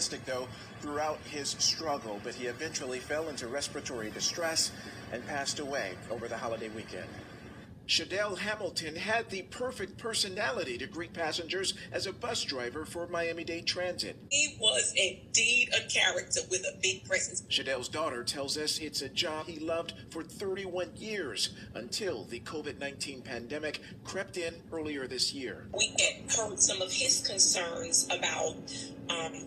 Though throughout his struggle, but he eventually fell into respiratory distress and passed away over the holiday weekend. Shadel Hamilton had the perfect personality to greet passengers as a bus driver for Miami-Dade Transit. He was indeed a character with a big presence. Shadel's daughter tells us it's a job he loved for 31 years until the COVID-19 pandemic crept in earlier this year. We had heard some of his concerns about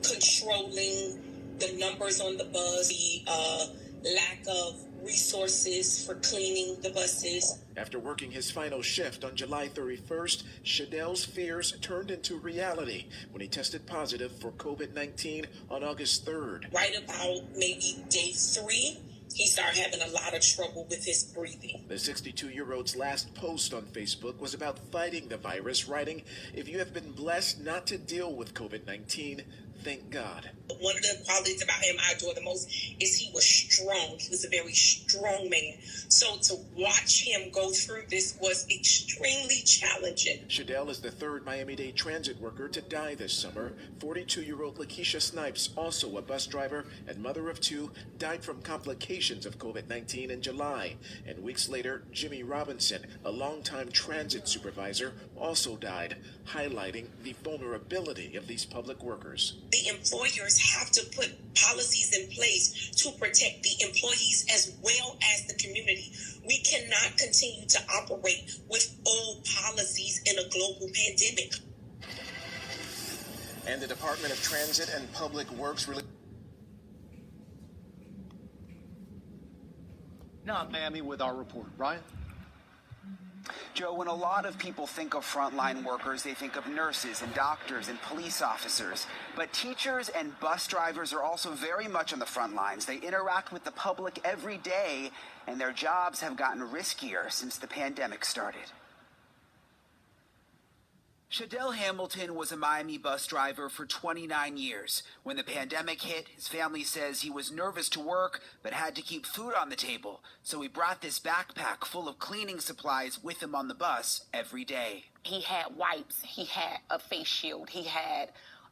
controlling the numbers on the bus, the lack of resources for cleaning the buses. After working his final shift on July 31st, Shadel's fears turned into reality when he tested positive for COVID-19 on August 3rd. Right about maybe day 3, he started having a lot of trouble with his breathing. The 62-year-old's last post on Facebook was about fighting the virus, writing, "If you have been blessed not to deal with COVID-19, thank God." One of the qualities about him I adore the most is he was strong. He was a very strong man. So to watch him go through this was extremely challenging. Shadel is the third Miami-Dade Transit worker to die this summer. 42-year-old Lakeisha Snipes, also a bus driver and mother of 2, died from complications of COVID-19 in July. And weeks later, Jimmy Robinson, a longtime transit supervisor, also died, highlighting the vulnerability of these public workers. The employers have to put policies in place to protect the employees as well as the community. We cannot continue to operate with old policies in a global pandemic. And the Department of Transit and Public Works Not Miami with our report. Ryan? Joe, when a lot of people think of frontline workers, they think of nurses and doctors and police officers. But teachers and bus drivers are also very much on the front lines. They interact with the public every day, and their jobs have gotten riskier since the pandemic started. Shadel Hamilton was a Miami bus driver for 29 years. When the pandemic hit, his family says he was nervous to work, but had to keep food on the table. So he brought this backpack full of cleaning supplies with him on the bus every day. He had wipes, he had a face shield, he had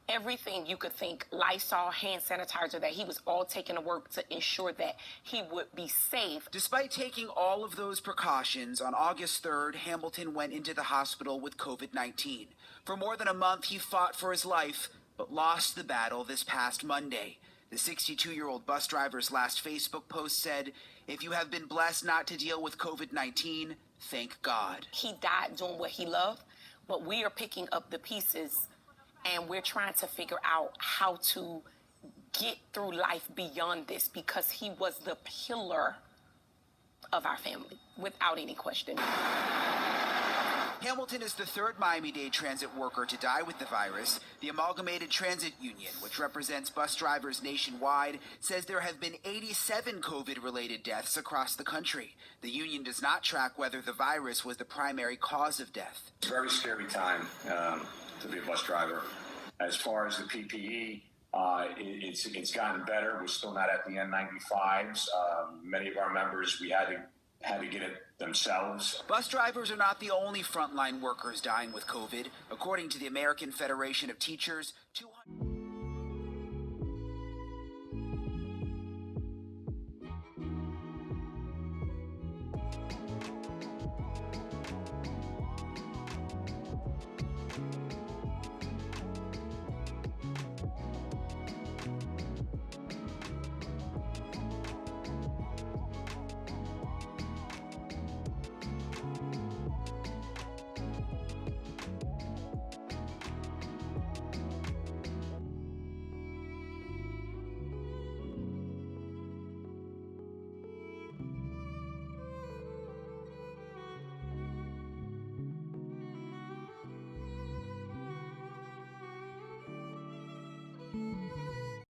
everything you could think, Lysol, hand sanitizer, that he was all taking to work to ensure that he would be safe. Despite taking all of those precautions, on August 3rd, Hamilton went into the hospital with COVID-19. For more than a month, he fought for his life, but lost the battle this past Monday. The 62-year-old bus driver's last Facebook post said, "If you have been blessed not to deal with COVID-19, thank God." He died doing what he loved, but we are picking up the pieces and we're trying to figure out how to get through life beyond this, because he was the pillar of our family, without any question. Hamilton is the third Miami-Dade Transit worker to die with the virus. The Amalgamated Transit Union, which represents bus drivers nationwide, says there have been 87 COVID-related deaths across the country. The union does not track whether the virus was the primary cause of death. It's a very scary time to be a bus driver. As far as the PPE, it's gotten better. We're still not at the N95s. Many of our members, we had to get it themselves. Bus drivers are not the only frontline workers dying with COVID. According to the American Federation of Teachers, 200